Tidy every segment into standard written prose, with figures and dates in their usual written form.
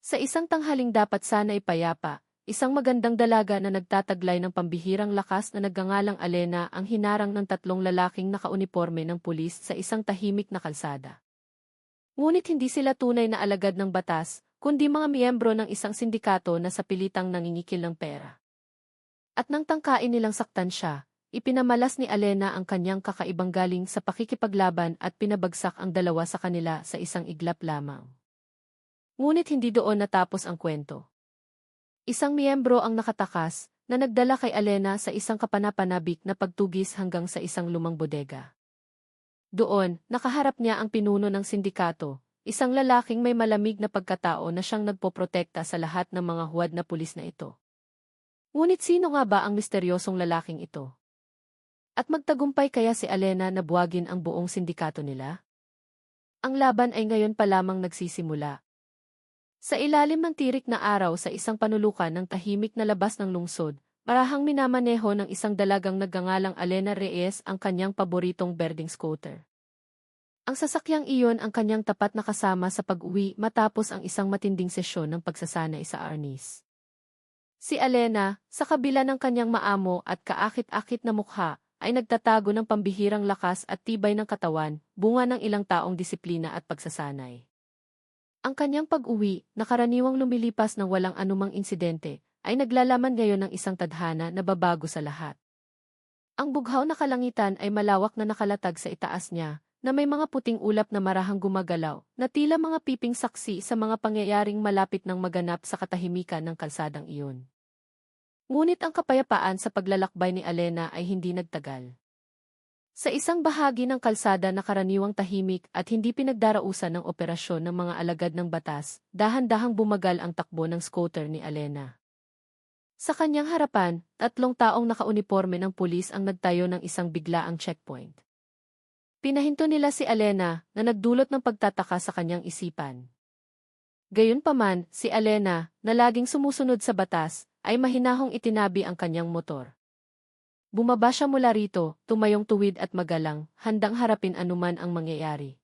Sa isang tanghaling dapat sana'y payapa, isang magandang dalaga na nagtataglay ng pambihirang lakas na nagngangalang Alena ang hinarang ng tatlong lalaking nakauniporme ng pulis sa isang tahimik na kalsada. Ngunit hindi sila tunay na alagad ng batas, kundi mga miyembro ng isang sindikato na sa pilitang nangingikil ng pera. At nang tangkain nilang saktan siya, ipinamalas ni Alena ang kanyang kakaibang galing sa pakikipaglaban at pinabagsak ang dalawa sa kanila sa isang iglap lamang. Ngunit hindi doon natapos ang kwento. Isang miyembro ang nakatakas na nagdala kay Alena sa isang kapanapanabik na pagtugis hanggang sa isang lumang bodega. Doon, nakaharap niya ang pinuno ng sindikato, isang lalaking may malamig na pagkatao na siyang nagpoprotekta sa lahat ng mga huwad na pulis na ito. Ngunit sino nga ba ang misteryosong lalaking ito? At magtagumpay kaya si Alena na buwagin ang buong sindikato nila? Ang laban ay ngayon pa lamang nagsisimula. Sa ilalim ng tirik na araw sa isang panulukan ng tahimik na labas ng lungsod, marahang minamaneho ng isang dalagang nagngangalang Alena Reyes ang kanyang paboritong berdeng scooter. Ang sasakyang iyon ang kanyang tapat na kasama sa pag-uwi matapos ang isang matinding sesyon ng pagsasanay sa arnis. Si Alena, sa kabila ng kanyang maamo at kaakit-akit na mukha, ay nagtatago ng pambihirang lakas at tibay ng katawan, bunga ng ilang taong disiplina at pagsasanay. Ang kanyang pag-uwi, na karaniwang lumilipas ng walang anumang insidente, ay naglalaman ngayon ng isang tadhana na babago sa lahat. Ang bughaw na kalangitan ay malawak na nakalatag sa itaas niya, na may mga puting ulap na marahang gumagalaw, na tila mga piping saksi sa mga pangyayaring malapit ng maganap sa katahimikan ng kalsadang iyon. Ngunit ang kapayapaan sa paglalakbay ni Alena ay hindi nagtagal. Sa isang bahagi ng kalsada na karaniwang tahimik at hindi pinagdarausan ng operasyon ng mga alagad ng batas, dahan-dahang bumagal ang takbo ng scooter ni Alena. Sa kanyang harapan, tatlong taong nakauniporme ng pulis ang nagtayo ng isang biglaang checkpoint. Pinahinto nila si Alena na nagdulot ng pagtataka sa kanyang isipan. Gayunpaman, si Alena, na laging sumusunod sa batas, ay mahinahong itinabi ang kanyang motor. Bumaba siya mula rito, tumayong tuwid at magalang, handang harapin anuman ang mangyayari.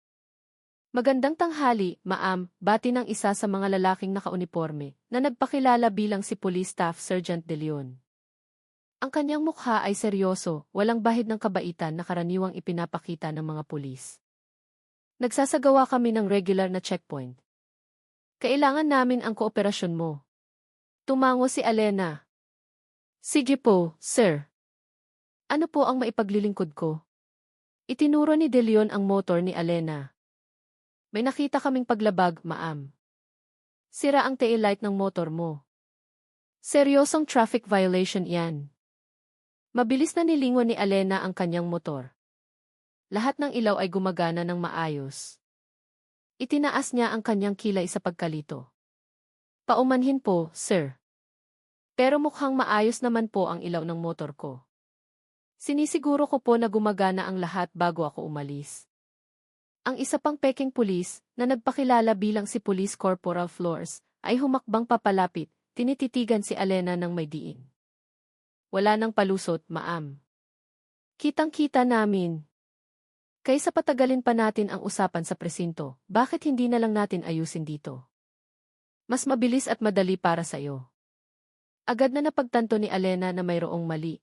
Magandang tanghali, ma'am, bati ng isa sa mga lalaking nakauniporme, na nagpakilala bilang si Police Staff Sergeant De Leon. Ang kanyang mukha ay seryoso, walang bahid ng kabaitan na karaniwang ipinapakita ng mga pulis. Nagsasagawa kami ng regular na checkpoint. Kailangan namin ang kooperasyon mo. Tumango si Alena. Sige po, sir. Ano po ang maipaglilingkod ko? Itinuro ni De Leon ang motor ni Alena. May nakita kaming paglabag, ma'am. Sira ang taillight ng motor mo. Seryosong traffic violation yan. Mabilis na nilingon ni Alena ang kanyang motor. Lahat ng ilaw ay gumagana ng maayos. Itinaas niya ang kanyang kilay sa pagkalito. Paumanhin po, sir. Pero mukhang maayos naman po ang ilaw ng motor ko. Sinisiguro ko po na gumagana ang lahat bago ako umalis. Ang isa pang peking pulis, na nagpakilala bilang si Police Corporal Flores, ay humakbang papalapit, tinititigan si Alena ng may diin. Wala nang palusot, ma'am. Kitang-kita namin. Kaysa patagalin pa natin ang usapan sa presinto, bakit hindi na lang natin ayusin dito? Mas mabilis at madali para sa'yo. Agad na napagtanto ni Alena na mayroong mali.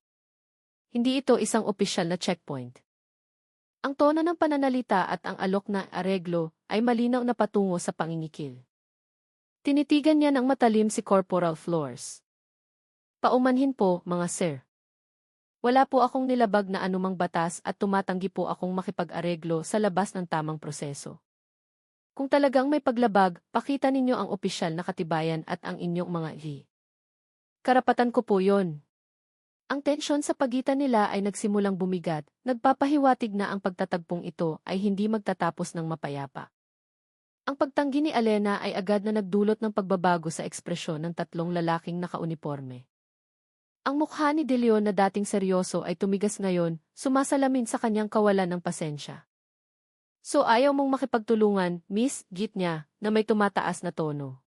Hindi ito isang opisyal na checkpoint. Ang tono ng pananalita at ang alok na areglo ay malinaw na patungo sa pangingikil. Tinitigan niya ng matalim si Corporal Flores. Paumanhin po, mga sir. Wala po akong nilabag na anumang batas at tumatanggi po akong makipag-areglo sa labas ng tamang proseso. Kung talagang may paglabag, pakita ninyo ang opisyal na katibayan at ang inyong mga karapatan ko po yon. Ang tensyon sa pagitan nila ay nagsimulang bumigat, nagpapahiwatig na ang pagtatagpong ito ay hindi magtatapos ng mapayapa. Ang pagtanggi ni Alena ay agad na nagdulot ng pagbabago sa ekspresyon ng tatlong lalaking nakauniporme. Ang mukha ni De Leon na dating seryoso ay tumigas ngayon, sumasalamin sa kanyang kawalan ng pasensya. So ayaw mong makipagtulungan, Miss, git niya, na may tumataas na tono.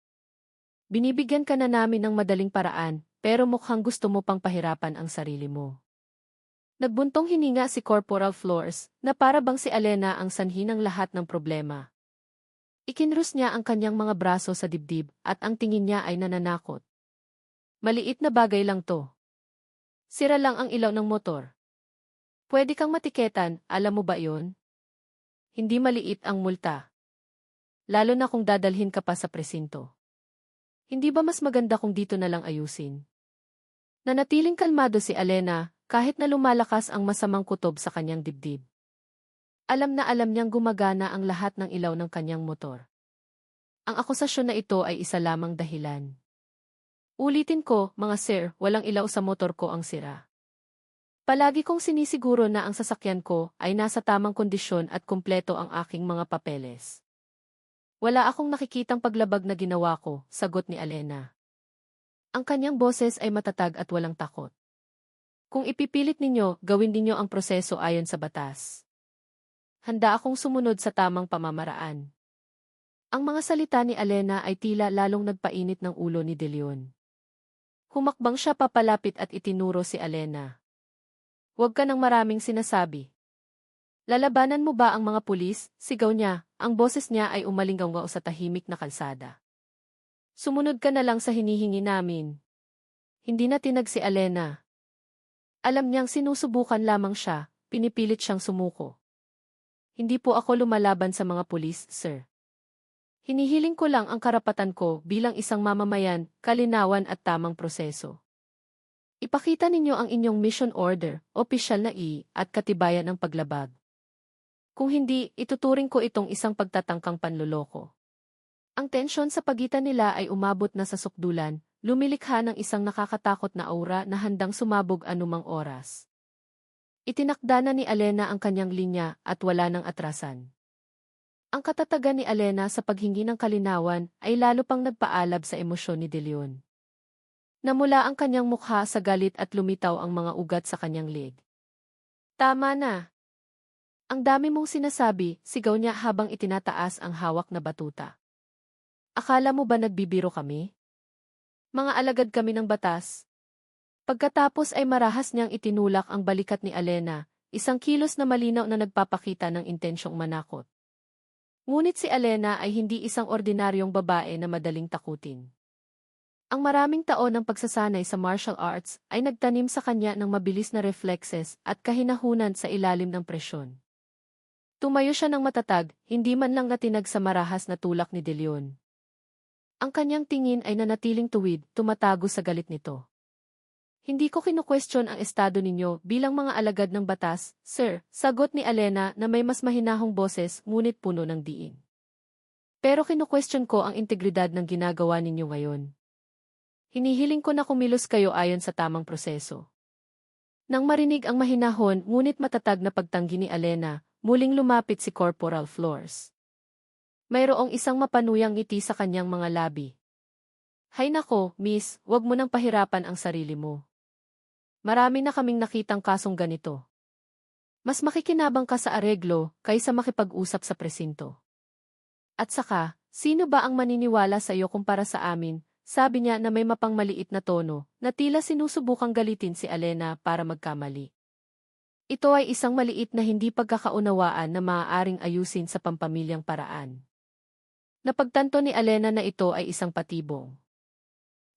Binibigyan ka na namin ng madaling paraan, pero mukhang gusto mo pang pahirapan ang sarili mo. Nagbuntong hininga si Corporal Flores, na para bang si Alena ang sanhi ng lahat ng problema. Ikinrus niya ang kanyang mga braso sa dibdib at ang tingin niya ay nananakot. Maliit na bagay lang to. Sira lang ang ilaw ng motor. Pwede kang matiketan, alam mo ba yon? Hindi maliit ang multa. Lalo na kung dadalhin ka pa sa presinto. Hindi ba mas maganda kung dito na lang ayusin? Nanatiling kalmado si Alena kahit na lumalakas ang masamang kutob sa kanyang dibdib. Alam na alam niyang gumagana ang lahat ng ilaw ng kanyang motor. Ang akusasyon na ito ay isa lamang dahilan. Ulitin ko, mga sir, walang ilaw sa motor ko ang sira. Palagi kong sinisiguro na ang sasakyan ko ay nasa tamang kondisyon at kumpleto ang aking mga papeles. Wala akong nakikitang paglabag na ginawa ko, sagot ni Alena. Ang kanyang boses ay matatag at walang takot. Kung ipipilit ninyo, gawin ninyo ang proseso ayon sa batas. Handa akong sumunod sa tamang pamamaraan. Ang mga salita ni Alena ay tila lalong nagpainit ng ulo ni De Leon. Humakbang siya papalapit at itinuro si Alena. Huwag ka ng maraming sinasabi. Lalabanan mo ba ang mga pulis? Sigaw niya, ang boses niya ay umalinggaw sa tahimik na kalsada. Sumunod ka na lang sa hinihingi namin. Hindi na tinag si Alena. Alam niyang sinusubukan lamang siya, pinipilit siyang sumuko. Hindi po ako lumalaban sa mga pulis, sir. Hinihiling ko lang ang karapatan ko bilang isang mamamayan, kalinawan at tamang proseso. Ipakita ninyo ang inyong mission order, opisyal na at katibayan ng paglabag. Kung hindi, ituturing ko itong isang pagtatangkang panloloko. Ang tensyon sa pagitan nila ay umabot na sa sukdulan, lumilikha ng isang nakakatakot na aura na handang sumabog anumang oras. Itinakda na ni Alena ang kanyang linya at wala nang atrasan. Ang katatagan ni Alena sa paghingi ng kalinawan ay lalo pang nagpaalab sa emosyon ni De Leon. Namula ang kanyang mukha sa galit at lumitaw ang mga ugat sa kanyang leg. Tama na. Ang dami mong sinasabi, sigaw niya habang itinataas ang hawak na batuta. Akala mo ba nagbibiro kami? Mga alagad kami ng batas. Pagkatapos ay marahas niyang itinulak ang balikat ni Alena, isang kilos na malinaw na nagpapakita ng intensyong manakot. Ngunit si Alena ay hindi isang ordinaryong babae na madaling takutin. Ang maraming taon ng pagsasanay sa martial arts ay nagtanim sa kanya ng mabilis na reflexes at kahinahunan sa ilalim ng presyon. Tumayo siya ng matatag, hindi man lang natinag sa marahas na tulak ni De Leon. Ang kanyang tingin ay nanatiling tuwid, tumatago sa galit nito. Hindi ko kinu-question ang estado ninyo bilang mga alagad ng batas, sir, sagot ni Alena na may mas mahinahong boses ngunit puno ng diin. Pero kinu-question ko ang integridad ng ginagawa ninyo ngayon. Hinihiling ko na kumilos kayo ayon sa tamang proseso. Nang marinig ang mahinahon ngunit matatag na pagtanggi ni Alena, muling lumapit si Corporal Flores. Mayroong isang mapanuyang ngiti sa kanyang mga labi. Hay nako, miss, wag mo nang pahirapan ang sarili mo. Marami na kaming nakitang kasong ganito. Mas makikinabang ka sa areglo kaysa makipag-usap sa presinto. At saka, sino ba ang maniniwala sa iyo kumpara sa amin? Sabi niya na may mapangmaliit na tono, na tila sinusubukang galitin si Alena para magkamali. Ito ay isang maliit na hindi pagkakaunawaan na maaaring ayusin sa pampamilyang paraan. Napagtanto ni Alena na ito ay isang patibong.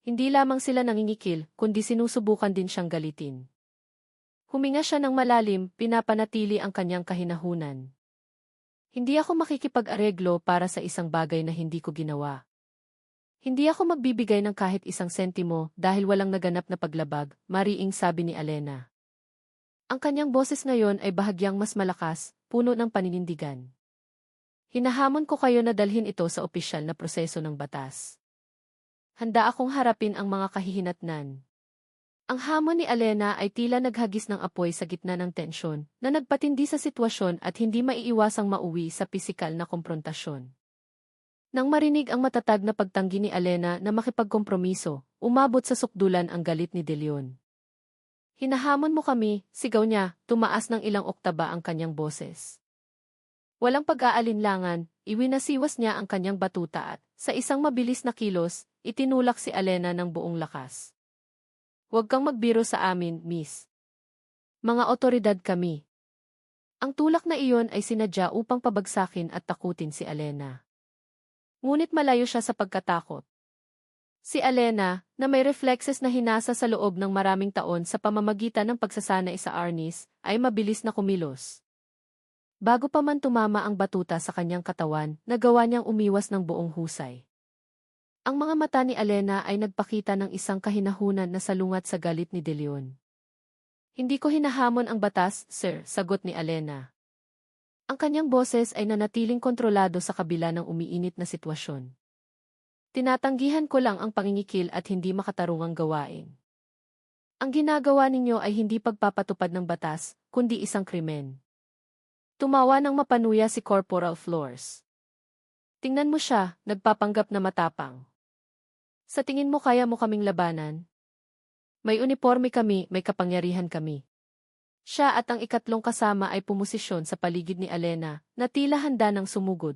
Hindi lamang sila nangingikil, kundi sinusubukan din siyang galitin. Huminga siya ng malalim, pinapanatili ang kanyang kahinahunan. Hindi ako makikipag-areglo para sa isang bagay na hindi ko ginawa. Hindi ako magbibigay ng kahit isang sentimo dahil walang naganap na paglabag, mariing sabi ni Alena. Ang kanyang boses ngayon ay bahagyang mas malakas, puno ng paninindigan. Hinahamon ko kayo na dalhin ito sa opisyal na proseso ng batas. Handa akong harapin ang mga kahihinatnan. Ang hamon ni Alena ay tila naghagis ng apoy sa gitna ng tensyon na nagpatindi sa sitwasyon at hindi maiiwasang mauwi sa pisikal na komprontasyon. Nang marinig ang matatag na pagtanggi ni Alena na makipagkompromiso, umabot sa sukdulan ang galit ni De Leon. Hinahamon mo kami, sigaw niya, tumaas ng ilang oktaba ang kanyang boses. Walang pag-aalinlangan, iwinasiwas niya ang kanyang batuta at, sa isang mabilis na kilos, itinulak si Alena ng buong lakas. Huwag kang magbiro sa amin, miss. Mga otoridad kami. Ang tulak na iyon ay sinadya upang pabagsakin at takutin si Alena. Ngunit malayo siya sa pagkatakot. Si Alena, na may reflexes na hinasa sa loob ng maraming taon sa pamamagitan ng pagsasanay sa arnis, ay mabilis na kumilos. Bago pa man tumama ang batuta sa kanyang katawan, nagawa niyang umiwas ng buong husay. Ang mga mata ni Alena ay nagpakita ng isang kahinahunan na salungat sa galit ni De Leon. Hindi ko hinahamon ang batas, sir, sagot ni Alena. Ang kanyang boses ay nanatiling kontrolado sa kabila ng umiinit na sitwasyon. Tinatanggihan ko lang ang pangingikil at hindi makatarungang gawain. Ang ginagawa ninyo ay hindi pagpapatupad ng batas, kundi isang krimen. Tumawa ng mapanuya si Corporal Flores. Tingnan mo siya, nagpapanggap na matapang. Sa tingin mo kaya mo kaming labanan? May uniforme kami, may kapangyarihan kami. Siya at ang ikatlong kasama ay pumosisyon sa paligid ni Alena, na tila handa ng sumugod.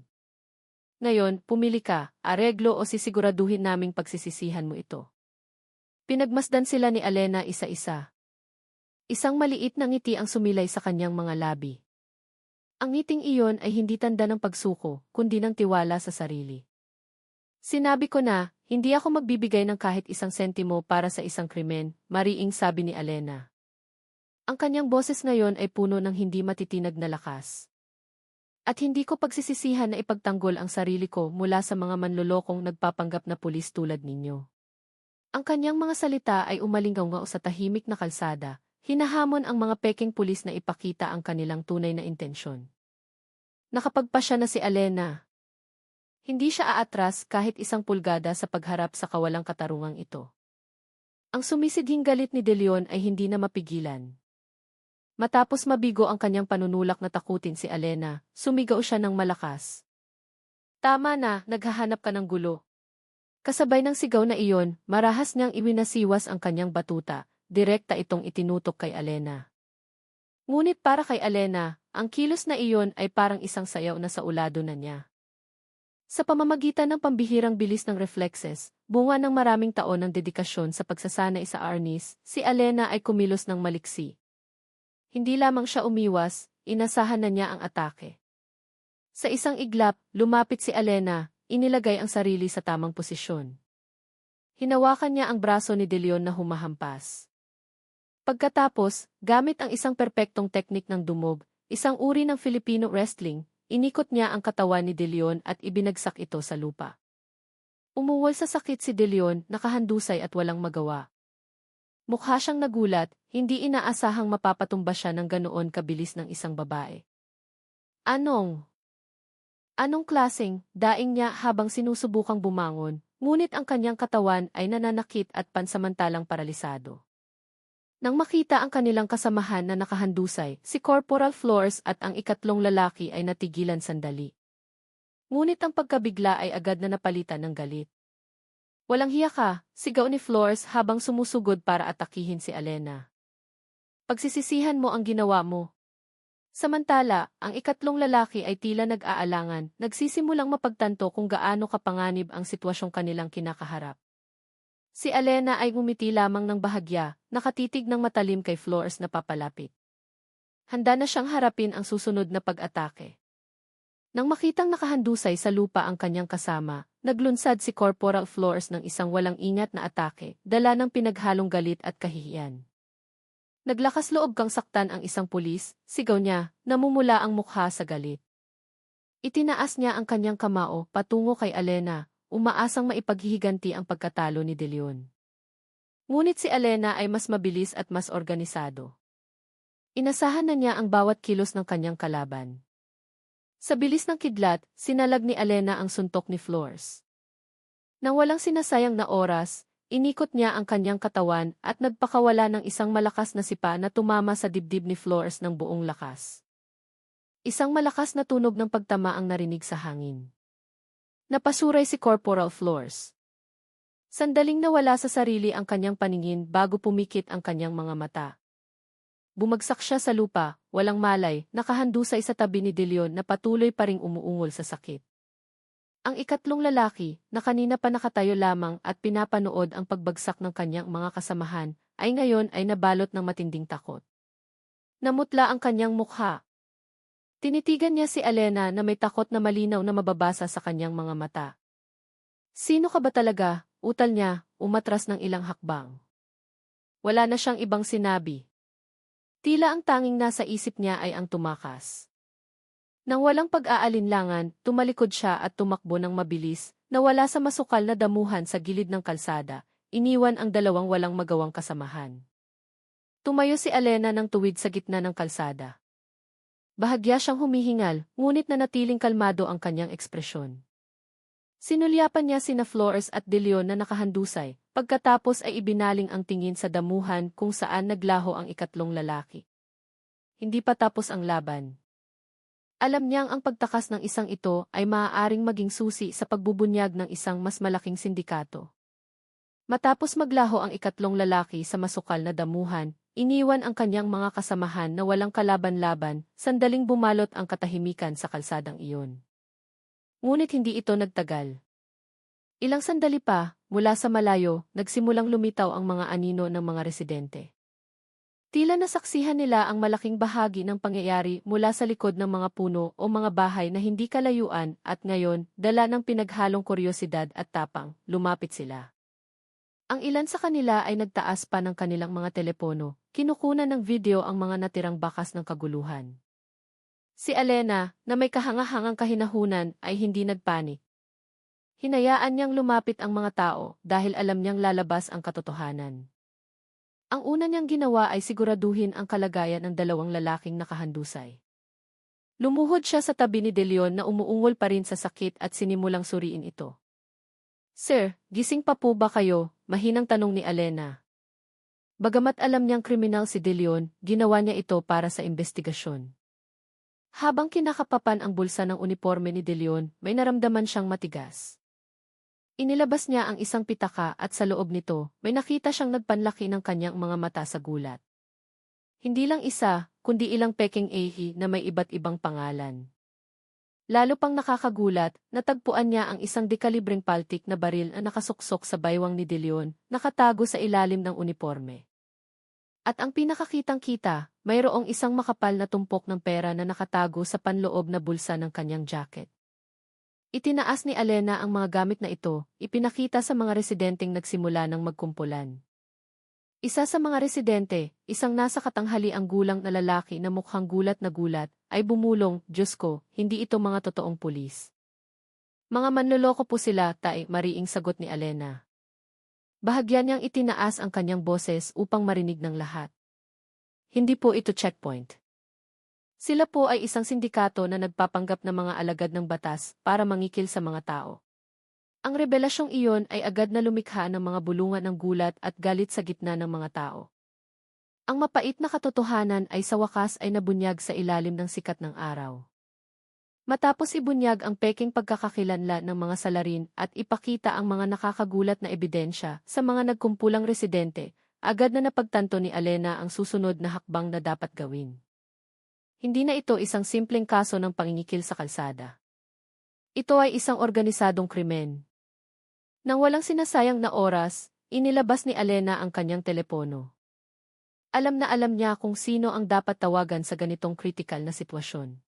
Ngayon, pumili ka, areglo o sisiguraduhin naming pagsisisihan mo ito. Pinagmasdan sila ni Alena isa-isa. Isang maliit na ngiti ang sumilay sa kanyang mga labi. Ang ngiting iyon ay hindi tanda ng pagsuko, kundi ng tiwala sa sarili. Sinabi ko na, hindi ako magbibigay ng kahit isang sentimo para sa isang krimen, mariing sabi ni Alena. Ang kanyang boses ngayon ay puno ng hindi matitinag na lakas. At hindi ko pagsisisihan na ipagtanggol ang sarili ko mula sa mga manlolokong nagpapanggap na pulis tulad ninyo. Ang kanyang mga salita ay umalinggaw sa tahimik na kalsada, hinahamon ang mga peking pulis na ipakita ang kanilang tunay na intensyon. Nakapagpasya na si Alena. Hindi siya aatras kahit isang pulgada sa pagharap sa kawalang katarungang ito. Ang sumisidhing galit ni De Leon ay hindi na mapigilan. Matapos mabigo ang kanyang panunulak na takutin si Alena, sumigaw siya ng malakas. Tama na, naghahanap ka ng gulo. Kasabay ng sigaw na iyon, marahas niyang iwinasiwas ang kanyang batuta, direkta itong itinutok kay Alena. Ngunit para kay Alena, ang kilos na iyon ay parang isang sayaw na sa ulado na niya. Sa pamamagitan ng pambihirang bilis ng reflexes, bunga ng maraming taon ng dedikasyon sa pagsasanay sa arnis, si Alena ay kumilos ng maliksi. Hindi lamang siya umiwas, inasahan na niya ang atake. Sa isang iglap, lumapit si Alena, inilagay ang sarili sa tamang posisyon. Hinawakan niya ang braso ni De Leon na humahampas. Pagkatapos, gamit ang isang perpektong teknik ng dumog, isang uri ng Filipino wrestling, inikot niya ang katawan ni De Leon at ibinagsak ito sa lupa. Umuwal sa sakit si De Leon, nakahandusay at walang magawa. Mukha siyang nagulat, hindi inaasahang mapapatumba siya ng ganoon kabilis ng isang babae. Anong klaseng, daing niya habang sinusubukang bumangon, ngunit ang kanyang katawan ay nananakit at pansamantalang paralisado. Nang makita ang kanilang kasamahan na nakahandusay, si Corporal Flores at ang ikatlong lalaki ay natigilan sandali. Ngunit ang pagkabigla ay agad na napalitan ng galit. Walang hiya ka, sigaw ni Flores habang sumusugod para atakihin si Alena. Pagsisisihan mo ang ginawa mo. Samantala, ang ikatlong lalaki ay tila nag-aalangan, nagsisimulang mapagtanto kung gaano kapanganib ang sitwasyong kanilang kinakaharap. Si Alena ay ngumiti lamang ng bahagya, nakatitig ng matalim kay Flores na papalapit. Handa na siyang harapin ang susunod na pag-atake. Nang makitang nakahandusay sa lupa ang kanyang kasama, naglunsad si Corporal Flores ng isang walang ingat na atake, dala ng pinaghalong galit at kahihiyan. Naglakas loob kang saktan ang isang pulis, sigaw niya, namumula ang mukha sa galit. Itinaas niya ang kanyang kamao patungo kay Alena, umaasang maipaghihiganti ang pagkatalo ni De Leon. Ngunit si Alena ay mas mabilis at mas organisado. Inasahan na niya ang bawat kilos ng kanyang kalaban. Sa bilis ng kidlat, sinalag ni Alena ang suntok ni Flores. Nang walang sinasayang na oras, inikot niya ang kanyang katawan at nagpakawala ng isang malakas na sipa na tumama sa dibdib ni Flores ng buong lakas. Isang malakas na tunog ng pagtama ang narinig sa hangin. Napasuray si Corporal Flores. Sandaling nawala sa sarili ang kanyang paningin bago pumikit ang kanyang mga mata. Bumagsak siya sa lupa, walang malay, nakahandusay sa tabi ni De Leon na patuloy pa ring umuungol sa sakit. Ang ikatlong lalaki, na kanina pa nakatayo lamang at pinapanood ang pagbagsak ng kanyang mga kasamahan, ay ngayon ay nabalot ng matinding takot. Namutla ang kanyang mukha. Tinitigan niya si Alena na may takot na malinaw na mababasa sa kanyang mga mata. Sino ka ba talaga? Utal niya, umatras ng ilang hakbang. Wala na siyang ibang sinabi. Tila ang tanging nasa isip niya ay ang tumakas. Nang walang pag-aalinlangan, tumalikod siya at tumakbo ng mabilis, nawala sa masukal na damuhan sa gilid ng kalsada, iniwan ang dalawang walang magawang kasamahan. Tumayo si Alena ng tuwid sa gitna ng kalsada. Bahagya siyang humihingal, ngunit nanatiling kalmado ang kanyang ekspresyon. Sinulyapan niya sina Flores at De Leon na nakahandusay, pagkatapos ay ibinaling ang tingin sa damuhan kung saan naglaho ang ikatlong lalaki. Hindi pa tapos ang laban. Alam niyang ang pagtakas ng isang ito ay maaaring maging susi sa pagbubunyag ng isang mas malaking sindikato. Matapos maglaho ang ikatlong lalaki sa masukal na damuhan, iniwan ang kanyang mga kasamahan na walang kalaban-laban, sandaling bumalot ang katahimikan sa kalsadang iyon. Ngunit hindi ito nagtagal. Ilang sandali pa, mula sa malayo, nagsimulang lumitaw ang mga anino ng mga residente. Tila nasaksihan nila ang malaking bahagi ng pangyayari mula sa likod ng mga puno o mga bahay na hindi kalayuan at ngayon, dala ng pinaghalong kuryosidad at tapang, lumapit sila. Ang ilan sa kanila ay nagtaas pa ng kanilang mga telepono, kinukunan ng video ang mga natirang bakas ng kaguluhan. Si Alena, na may kahangahangang kahinahunan, ay hindi nagpanik. Hinayaan niyang lumapit ang mga tao dahil alam niyang lalabas ang katotohanan. Ang una niyang ginawa ay siguraduhin ang kalagayan ng dalawang lalaking nakahandusay. Lumuhod siya sa tabi ni De Leon na umuungol pa rin sa sakit at sinimulang suriin ito. "Sir, gising pa po ba kayo?" mahinang tanong ni Alena. Bagamat alam niyang kriminal si De Leon, ginawa niya ito para sa investigasyon. Habang kinakapapan ang bulsa ng uniforme ni De Leon, may naramdaman siyang matigas. Inilabas niya ang isang pitaka at sa loob nito, may nakita siyang nagpanlaki ng kanyang mga mata sa gulat. Hindi lang isa, kundi ilang peking ehi na may iba't ibang pangalan. Lalo pang nakakagulat, natagpuan niya ang isang dekalibreng paltik na baril na nakasuksok sa baywang ni De Leon, nakatago sa ilalim ng uniforme. At ang pinakakitang-kita, mayroong isang makapal na tumpok ng pera na nakatago sa panloob na bulsa ng kanyang jacket. Itinaas ni Alena ang mga gamit na ito, ipinakita sa mga residenteng nagsimula ng magkumpulan. Isa sa mga residente, isang nasa katanghaliang gulang na lalaki na mukhang gulat na gulat, ay bumulong, "Diyos ko, hindi ito mga totoong pulis." "Mga manloloko po sila, tay," mariing sagot ni Alena. Bahagyan niyang itinaas ang kanyang boses upang marinig ng lahat. Hindi po ito checkpoint. Sila po ay isang sindikato na nagpapanggap ng mga alagad ng batas para mangikil sa mga tao. Ang rebelasyong iyon ay agad na lumikha ng mga bulungan ng gulat at galit sa gitna ng mga tao. Ang mapait na katotohanan ay sa wakas ay nabunyag sa ilalim ng sikat ng araw. Matapos ibunyag ang peking pagkakakilanlan ng mga salarin at ipakita ang mga nakakagulat na ebidensya sa mga nagkumpulang residente, agad na napagtanto ni Alena ang susunod na hakbang na dapat gawin. Hindi na ito isang simpleng kaso ng pangingikil sa kalsada. Ito ay isang organisadong krimen. Nang walang sinasayang na oras, inilabas ni Alena ang kanyang telepono. Alam na alam niya kung sino ang dapat tawagan sa ganitong kritikal na sitwasyon.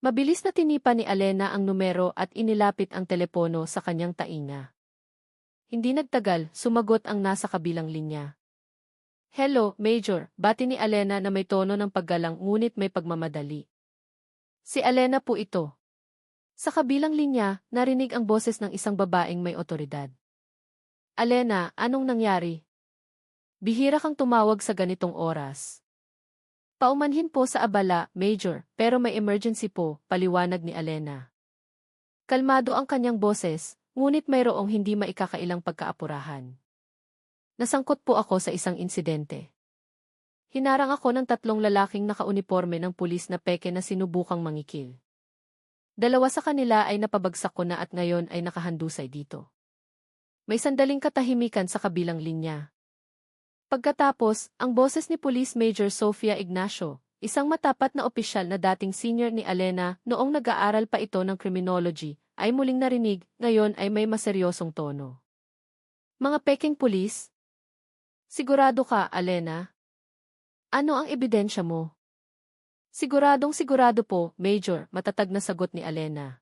Mabilis na tinipan ni Alena ang numero at inilapit ang telepono sa kanyang tainga. Hindi nagtagal, sumagot ang nasa kabilang linya. "Hello, Major," bati ni Alena na may tono ng paggalang ngunit may pagmamadali. Si Alena po ito. Sa kabilang linya, narinig ang boses ng isang babaeng may otoridad. "Alena, anong nangyari? Bihira kang tumawag sa ganitong oras." "Paumanhin po sa abala, Major, pero may emergency po," paliwanag ni Alena. Kalmado ang kanyang boses, ngunit mayroong hindi maikakailang pagkaapurahan. "Nasangkot po ako sa isang insidente. Hinarang ako ng 3 lalaking nakauniporme ng pulis na peke na sinubukang mangikil. 2 sa kanila ay napabagsak ko na at ngayon ay nakahandusay dito." May sandaling katahimikan sa kabilang linya. Pagkatapos, ang boses ni Police Major Sofia Ignacio, isang matapat na opisyal na dating senior ni Alena noong nag-aaral pa ito ng criminology, ay muling narinig, ngayon ay may maseryosong tono. "Mga peking pulis? Sigurado ka, Alena? Ano ang ebidensya mo?" Siguradong sigurado po, Major," matatag na sagot ni Alena.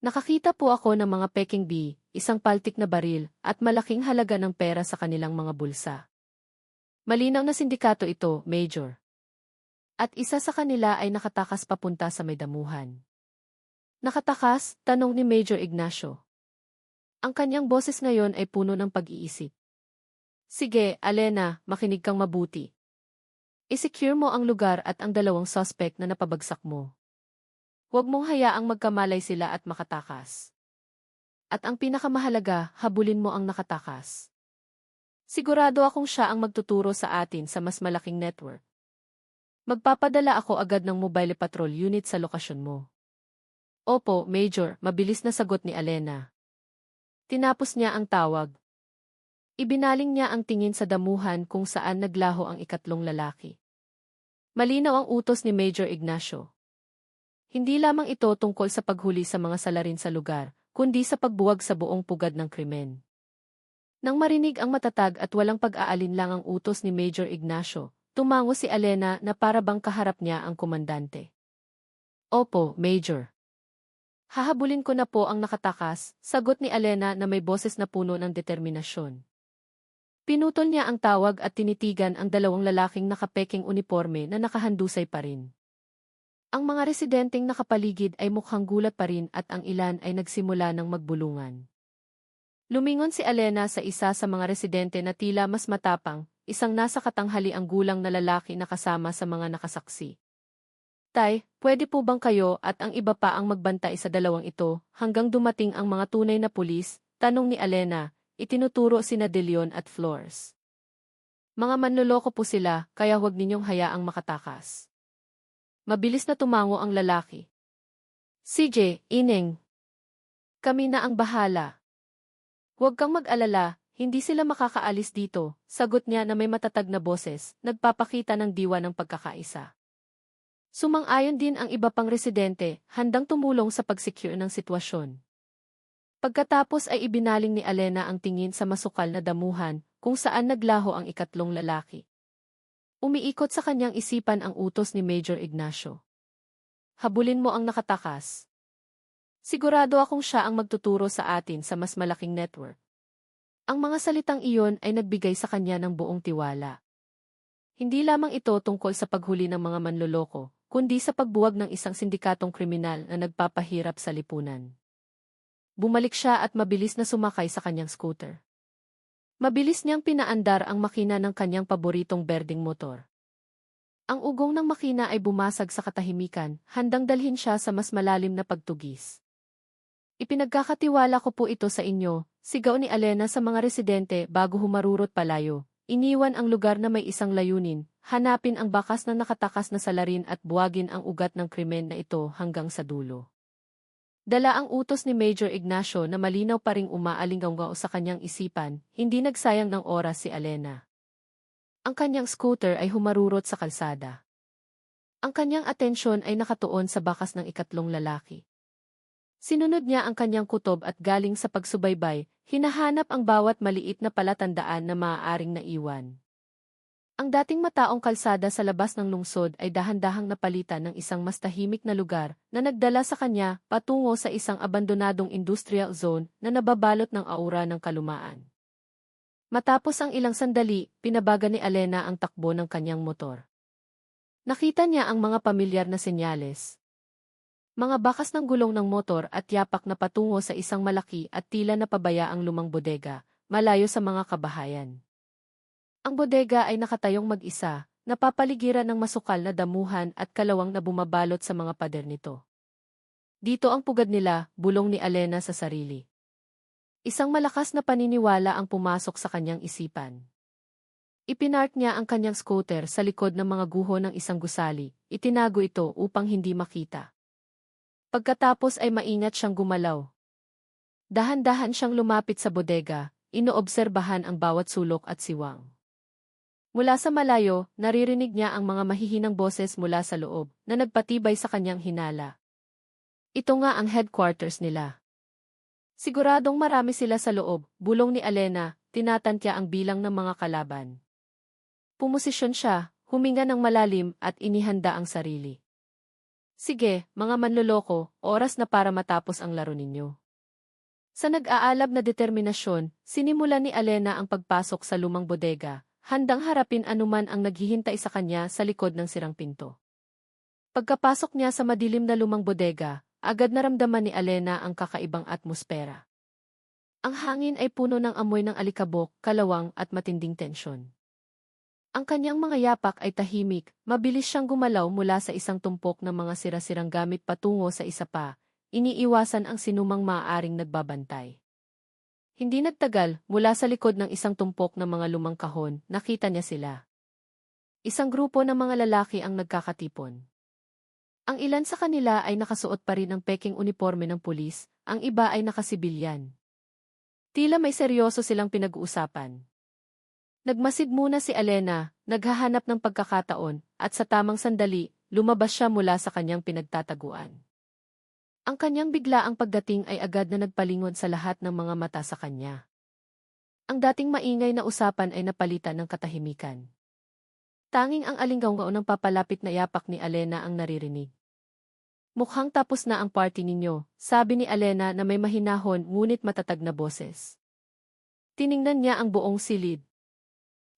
"Nakakita po ako ng mga peking B, isang paltik na baril, at malaking halaga ng pera sa kanilang mga bulsa. Malinaw na sindikato ito, Major. At isa sa kanila ay nakatakas papunta sa may damuhan. Nakatakas? Tanong ni Major Ignacio. Ang kanyang boses ngayon ay puno ng pag-iisip. Sige, Alena, makinig kang mabuti. I-secure mo ang lugar at ang dalawang suspect na napabagsak mo. Huwag mong hayaang magkamalay sila at makatakas. At ang pinakamahalaga, habulin mo ang nakatakas. Sigurado akong siya ang magtuturo sa atin sa mas malaking network. Magpapadala ako agad ng mobile patrol unit sa lokasyon mo. Opo, Major, mabilis na sagot ni Alena. Tinapos niya ang tawag. Ibinaling niya ang tingin sa damuhan kung saan naglaho ang ikatlong lalaki. Malinaw ang utos ni Major Ignacio. Hindi lamang ito tungkol sa paghuli sa mga salarin sa lugar, kundi sa pagbuwag sa buong pugad ng krimen. Nang marinig ang matatag at walang pag-aalinlang ang utos ni Major Ignacio, tumango si Alena na para bang kaharap niya ang komandante. Opo, Major. Hahabulin ko na po ang nakatakas, sagot ni Alena na may boses na puno ng determinasyon. Pinutol niya ang tawag at tinitigan ang dalawang lalaking nakapeking uniforme na nakahandusay pa rin. Ang mga residenteng nakapaligid ay mukhang gulat pa rin at ang ilan ay nagsimula ng magbulungan. Lumingon si Alena sa isa sa mga residente na tila mas matapang, isang nasa katanghali ang gulang na lalaki na kasama sa mga nakasaksi. Tay, pwede po bang kayo at ang iba pa ang magbantay sa dalawang ito hanggang dumating ang mga tunay na pulis? Tanong ni Alena. Itinuturo sina De Leon at Flores. Mga manloloko po sila, kaya huwag ninyong hayaang makatakas. Mabilis na tumango ang lalaki. CJ, Ineng. Kami na ang bahala. Huwag kang mag-alala, hindi sila makakaalis dito, sagot niya na may matatag na boses, nagpapakita ng diwa ng pagkakaisa. Sumang-ayon din ang iba pang residente, handang tumulong sa pag-secure ng sitwasyon. Pagkatapos ay ibinaling ni Alena ang tingin sa masukal na damuhan kung saan naglaho ang ikatlong lalaki. Umiikot sa kanyang isipan ang utos ni Major Ignacio. Habulin mo ang nakatakas. Sigurado akong siya ang magtuturo sa atin sa mas malaking network. Ang mga salitang iyon ay nagbigay sa kanya ng buong tiwala. Hindi lamang ito tungkol sa paghuli ng mga manloloko, kundi sa pagbuwag ng isang sindikatong kriminal na nagpapahirap sa lipunan. Bumalik siya at mabilis na sumakay sa kanyang scooter. Mabilis niyang pinaandar ang makina ng kanyang paboritong berdeng motor. Ang ugong ng makina ay bumasag sa katahimikan, handang dalhin siya sa mas malalim na pagtugis. Ipinagkakatiwala ko po ito sa inyo, sigaw ni Alena sa mga residente bago humarurot palayo. Iniwan ang lugar na may isang layunin, hanapin ang bakas na nakatakas na salarin at buwagin ang ugat ng krimen na ito hanggang sa dulo. Dala ang utos ni Major Ignacio na malinaw pa ring umaalinggaw sa kanyang isipan, hindi nagsayang ng oras si Alena. Ang kanyang scooter ay humarurot sa kalsada. Ang kanyang atensyon ay nakatuon sa bakas ng ikatlong lalaki. Sinunod niya ang kanyang kutob at galing sa pagsubaybay, hinahanap ang bawat maliit na palatandaan na maaaring naiwan. Ang dating mataong kalsada sa labas ng lungsod ay dahan-dahang napalitan ng isang mas tahimik na lugar na nagdala sa kanya patungo sa isang abandonadong industrial zone na nababalot ng aura ng kalumaan. Matapos ang ilang sandali, pinabaga ni Alena ang takbo ng kanyang motor. Nakita niya ang mga pamilyar na senyales. Mga bakas ng gulong ng motor at yapak na patungo sa isang malaki at tila napabayaang lumang bodega, malayo sa mga kabahayan. Ang bodega ay nakatayong mag-isa, napapaligiran ng masukal na damuhan at kalawang na bumabalot sa mga pader nito. Dito ang pugad nila, bulong ni Alena sa sarili. Isang malakas na paniniwala ang pumasok sa kanyang isipan. Ipinark niya ang kanyang scooter sa likod ng mga guho ng isang gusali, itinago ito upang hindi makita. Pagkatapos ay maingat siyang gumalaw. Dahan-dahan siyang lumapit sa bodega, inoobserbahan ang bawat sulok at siwang. Mula sa malayo, naririnig niya ang mga mahihinang boses mula sa loob, na nagpatibay sa kanyang hinala. Ito nga ang headquarters nila. Siguradong marami sila sa loob, bulong ni Alena, tinatantya ang bilang ng mga kalaban. Pumosisyon siya, huminga ng malalim at inihanda ang sarili. Sige, mga manloloko, oras na para matapos ang laro ninyo. Sa nag-aalab na determinasyon, sinimulan ni Alena ang pagpasok sa lumang bodega, handang harapin anuman ang naghihintay sa kanya sa likod ng sirang pinto. Pagkapasok niya sa madilim na lumang bodega, agad naramdaman ni Alena ang kakaibang atmosfera. Ang hangin ay puno ng amoy ng alikabok, kalawang at matinding tensyon. Ang kanyang mga yapak ay tahimik, mabilis siyang gumalaw mula sa isang tumpok ng mga sira-sirang gamit patungo sa isa pa, iniiwasan ang sinumang maaaring nagbabantay. Hindi nagtagal, mula sa likod ng isang tumpok ng mga lumang kahon, nakita niya sila. Isang grupo ng mga lalaki ang nagkakatipon. Ang ilan sa kanila ay nakasuot pa rin ng peking uniforme ng pulis, ang iba ay nakasibilyan. Tila may seryoso silang pinag-uusapan. Nagmasid muna si Alena, naghahanap ng pagkakataon, at sa tamang sandali, lumabas siya mula sa kanyang pinagtataguan. Ang kanyang biglaang pagdating ay agad na nagpalingon sa lahat ng mga mata sa kanya. Ang dating maingay na usapan ay napalitan ng katahimikan. Tanging ang alinggaw ng papalapit na yapak ni Alena ang naririnig. Mukhang tapos na ang party ninyo, sabi ni Alena na may mahinahon ngunit matatag na boses. Tiningnan niya ang buong silid.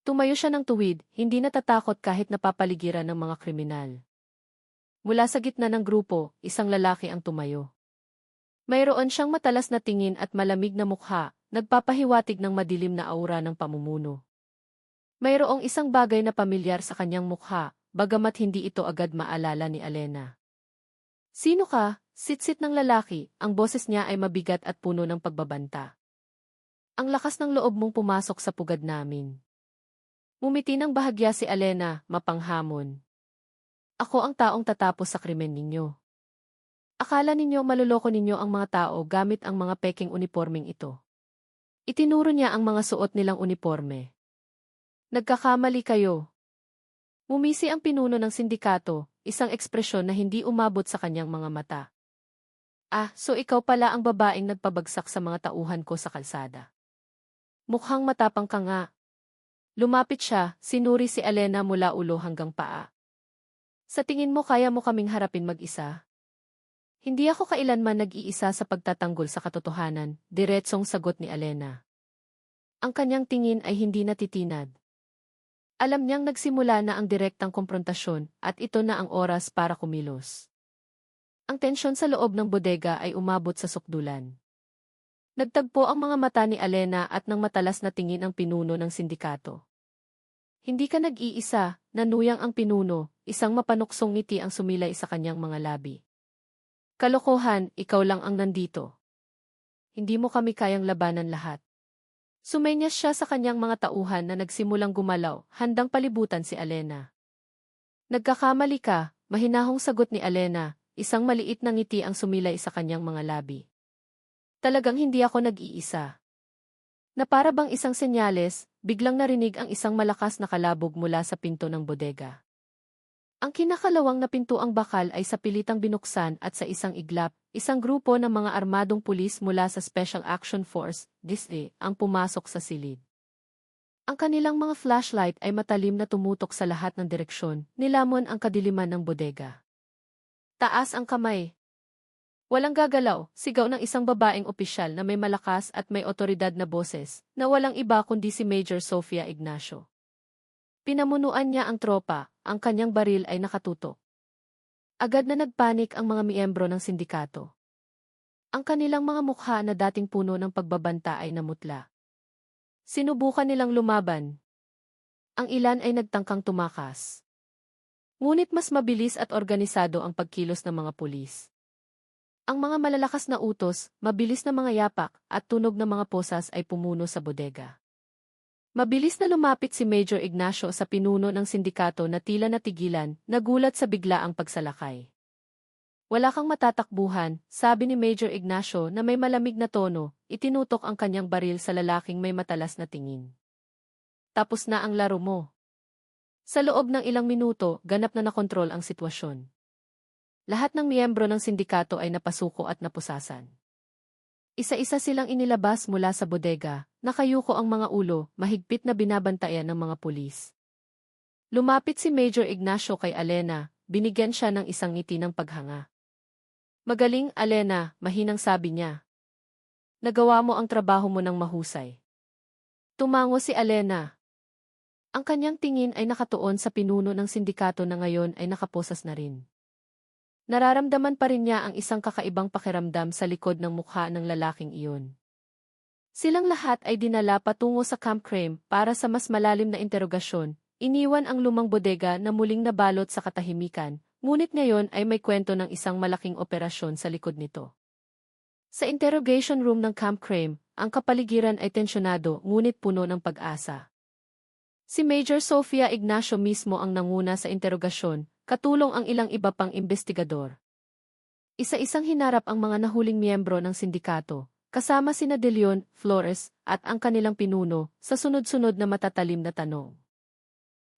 Tumayo siya ng tuwid, hindi natatakot kahit napapaligiran ng mga kriminal. Mula sa gitna ng grupo, isang lalaki ang tumayo. Mayroon siyang matalas na tingin at malamig na mukha, nagpapahiwatig ng madilim na aura ng pamumuno. Mayroong isang bagay na pamilyar sa kanyang mukha, bagamat hindi ito agad maalala ni Alena. Sino ka? Sitsit ng lalaki, ang boses niya ay mabigat at puno ng pagbabanta. Ang lakas ng loob mong pumasok sa pugad namin. Ngumiti ng bahagya si Alena, mapanghamon. Ako ang taong tatapos sa krimen ninyo. Akala ninyo maluloko ninyo ang mga tao gamit ang mga peking unipormeng ito. Itinuro niya ang mga suot nilang uniporme. Nagkakamali kayo. Mumisi ang pinuno ng sindikato, isang ekspresyon na hindi umabot sa kanyang mga mata. Ah, so ikaw pala ang babaeng nagpabagsak sa mga tauhan ko sa kalsada. Mukhang matapang ka nga. Lumapit siya, sinuri si Alena mula ulo hanggang paa. Sa tingin mo kaya mo kaming harapin mag-isa? Hindi ako kailanman nag-iisa sa pagtatanggol sa katotohanan, diretsong sagot ni Alena. Ang kanyang tingin ay hindi natitinad. Alam niyang nagsimula na ang direktang komprontasyon at ito na ang oras para kumilos. Ang tensyon sa loob ng bodega ay umabot sa sukdulan. Nagtagpo ang mga mata ni Alena at ng matalas na tingin ang pinuno ng sindikato. Hindi ka nag-iisa, nanuyang ang pinuno, isang mapanuksong ngiti ang sumilay sa kanyang mga labi. Kalokohan, ikaw lang ang nandito. Hindi mo kami kayang labanan lahat. Sumenyas siya sa kanyang mga tauhan na nagsimulang gumalaw, handang palibutan si Alena. Nagkakamali ka, mahinahong sagot ni Alena, isang maliit na ngiti ang sumilay sa kanyang mga labi. Talagang hindi ako nag-iisa. Na para bang isang senyales, biglang narinig ang isang malakas na kalabog mula sa pinto ng bodega. Ang kinakalawang na pintuang bakal ay sa pilitang binuksan at sa isang iglap, isang grupo ng mga armadong pulis mula sa Special Action Force, DSA, ang pumasok sa silid. Ang kanilang mga flashlight ay matalim na tumutok sa lahat ng direksyon, nilamon ang kadiliman ng bodega. Taas ang kamay. Walang gagalaw, sigaw ng isang babaeng opisyal na may malakas at may otoridad na boses, na walang iba kundi si Major Sofia Ignacio. Pinamunuan niya ang tropa, ang kanyang baril ay nakatutok. Agad na nagpanik ang mga miyembro ng sindikato. Ang kanilang mga mukha na dating puno ng pagbabanta ay namutla. Sinubukan nilang lumaban. Ang ilan ay nagtangkang tumakas. Ngunit mas mabilis at organisado ang pagkilos ng mga pulis. Ang mga malalakas na utos, mabilis na mga yapak, at tunog ng mga posas ay pumuno sa bodega. Mabilis na lumapit si Major Ignacio sa pinuno ng sindikato na tila natigilan, nagulat sa biglaang pagsalakay. Wala kang matatakbuhan, sabi ni Major Ignacio na may malamig na tono, itinutok ang kanyang baril sa lalaking may matalas na tingin. Tapos na ang laro mo. Sa loob ng ilang minuto, ganap na nakontrol ang sitwasyon. Lahat ng miyembro ng sindikato ay napasuko at napusasan. Isa-isa silang inilabas mula sa bodega, nakayuko ang mga ulo, mahigpit na binabantayan ng mga pulis. Lumapit si Major Ignacio kay Alena, binigyan siya ng isang ngiti ng paghanga. Magaling, Alena, mahinang sabi niya. Nagawa mo ang trabaho mo ng mahusay. Tumango si Alena. Ang kanyang tingin ay nakatuon sa pinuno ng sindikato na ngayon ay nakaposas na rin. Nararamdaman pa rin niya ang isang kakaibang pakiramdam sa likod ng mukha ng lalaking iyon. Silang lahat ay dinala patungo sa Camp Crame para sa mas malalim na interogasyon. Iniwan ang lumang bodega na muling nabalot sa katahimikan, ngunit ngayon ay may kwento ng isang malaking operasyon sa likod nito. Sa interrogation room ng Camp Crame, ang kapaligiran ay tensyonado ngunit puno ng pag-asa. Si Major Sofia Ignacio mismo ang nanguna sa interogasyon, katulong ang ilang iba pang investigador. Isa-isang hinarap ang mga nahuling miyembro ng sindikato, kasama sina De Leon, Flores, at ang kanilang pinuno, sa sunod-sunod na matatalim na tanong.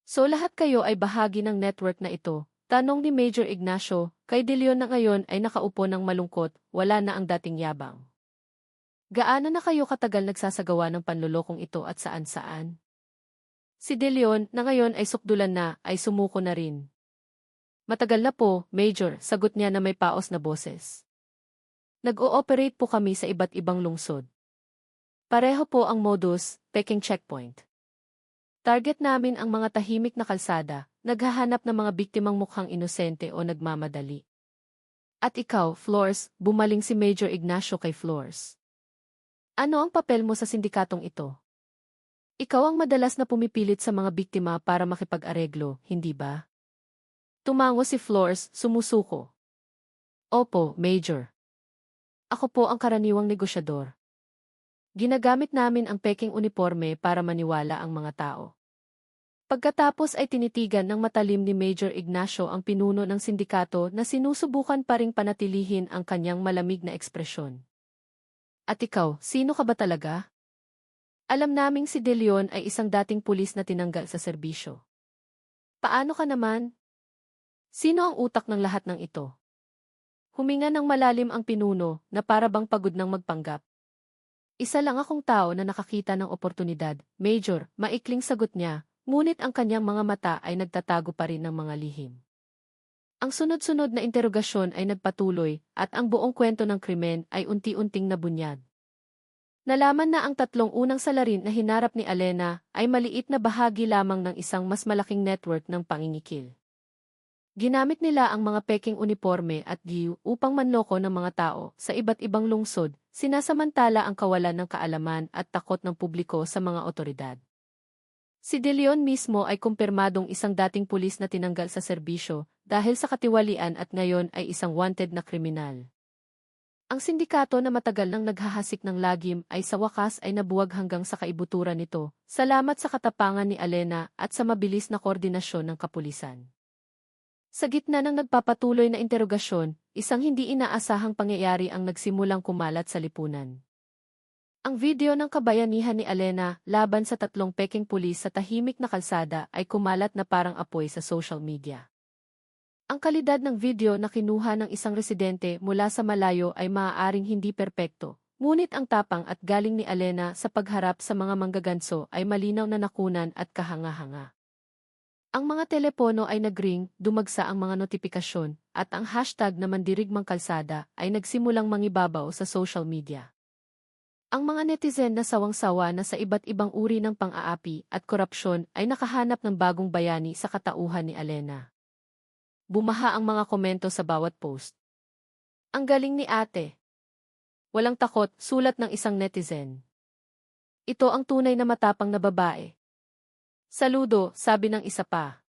So lahat kayo ay bahagi ng network na ito, tanong ni Major Ignacio, kay De Leon na ngayon ay nakaupo ng malungkot, wala na ang dating yabang. Gaano na kayo katagal nagsasagawa ng panlolokong ito at saan-saan? Si De Leon, na ngayon ay sukdulan na, ay sumuko na rin. Matagal na po, Major, sagot niya na may paos na boses. Nag-ooperate po kami sa iba't ibang lungsod. Pareho po ang modus, peking checkpoint. Target namin ang mga tahimik na kalsada, naghahanap ng mga biktimang mukhang inosente o nagmamadali. At ikaw, Flores, bumaling si Major Ignacio kay Flores. Ano ang papel mo sa sindikatong ito? Ikaw ang madalas na pumipilit sa mga biktima para makipag-areglo, hindi ba? Tumango si Flores, sumusuko. Opo, Major. Ako po ang karaniwang negosyador. Ginagamit namin ang peking uniforme para maniwala ang mga tao. Pagkatapos ay tinitigan ng matalim ni Major Ignacio ang pinuno ng sindikato na sinusubukan pa ring panatilihin ang kanyang malamig na ekspresyon. At ikaw, sino ka ba talaga? Alam naming si De Leon ay isang dating pulis na tinanggal sa serbisyo. Paano ka naman? Sino ang utak ng lahat ng ito? Huminga ng malalim ang pinuno na para bang pagod ng magpanggap. Isa lang akong tao na nakakita ng oportunidad, Major, maikling sagot niya, ngunit ang kanyang mga mata ay nagtatago pa rin ng mga lihim. Ang sunod-sunod na interogasyon ay nagpatuloy at ang buong kwento ng krimen ay unti-unting nabunyag. Nalaman na ang tatlong unang salarin na hinarap ni Alena ay maliit na bahagi lamang ng isang mas malaking network ng pangingikil. Ginamit nila ang mga peking uniforme at giyu upang manloko ng mga tao sa iba't ibang lungsod, sinasamantala ang kawalan ng kaalaman at takot ng publiko sa mga otoridad. Si De Leon mismo ay kumpirmadong isang dating pulis na tinanggal sa serbisyo dahil sa katiwalian at ngayon ay isang wanted na kriminal. Ang sindikato na matagal nang naghahasik ng lagim ay sa wakas ay nabuwag hanggang sa kaibuturan nito, salamat sa katapangan ni Alena at sa mabilis na koordinasyon ng kapulisan. Sa gitna ng nagpapatuloy na interogasyon, isang hindi inaasahang pangyayari ang nagsimulang kumalat sa lipunan. Ang video ng kabayanihan ni Alena laban sa tatlong peking pulis sa tahimik na kalsada ay kumalat na parang apoy sa social media. Ang kalidad ng video na kinuha ng isang residente mula sa malayo ay maaaring hindi perpekto, ngunit ang tapang at galing ni Alena sa pagharap sa mga manggaganso ay malinaw na nakunan at kahanga-hanga. Ang mga telepono ay nagring, dumagsa ang mga notifikasyon, at ang hashtag na mandirigmang kalsada ay nagsimulang mangibabaw sa social media. Ang mga netizen na sawang-sawa na sa iba't ibang uri ng pang-aapi at korupsyon ay nakahanap ng bagong bayani sa katauhan ni Alena. Bumaha ang mga komento sa bawat post. Ang galing ni ate. Walang takot, sulat ng isang netizen. Ito ang tunay na matapang na babae. Saludo, sabi ng isa pa.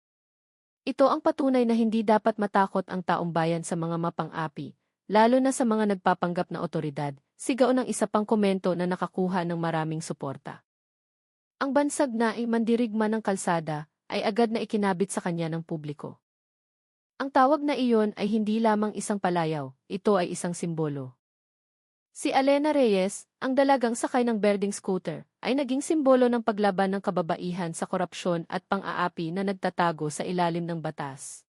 Ito ang patunay na hindi dapat matakot ang taong bayan sa mga mapang-api, lalo na sa mga nagpapanggap na otoridad, sigaw ng isa pang komento na nakakuha ng maraming suporta. Ang bansag na mandirigma ng kalsada ay agad na ikinabit sa kanya ng publiko. Ang tawag na iyon ay hindi lamang isang palayaw, ito ay isang simbolo. Si Alena Reyes, ang dalagang sakay ng berdeng scooter, ay naging simbolo ng paglaban ng kababaihan sa korupsyon at pang-aapi na nagtatago sa ilalim ng batas.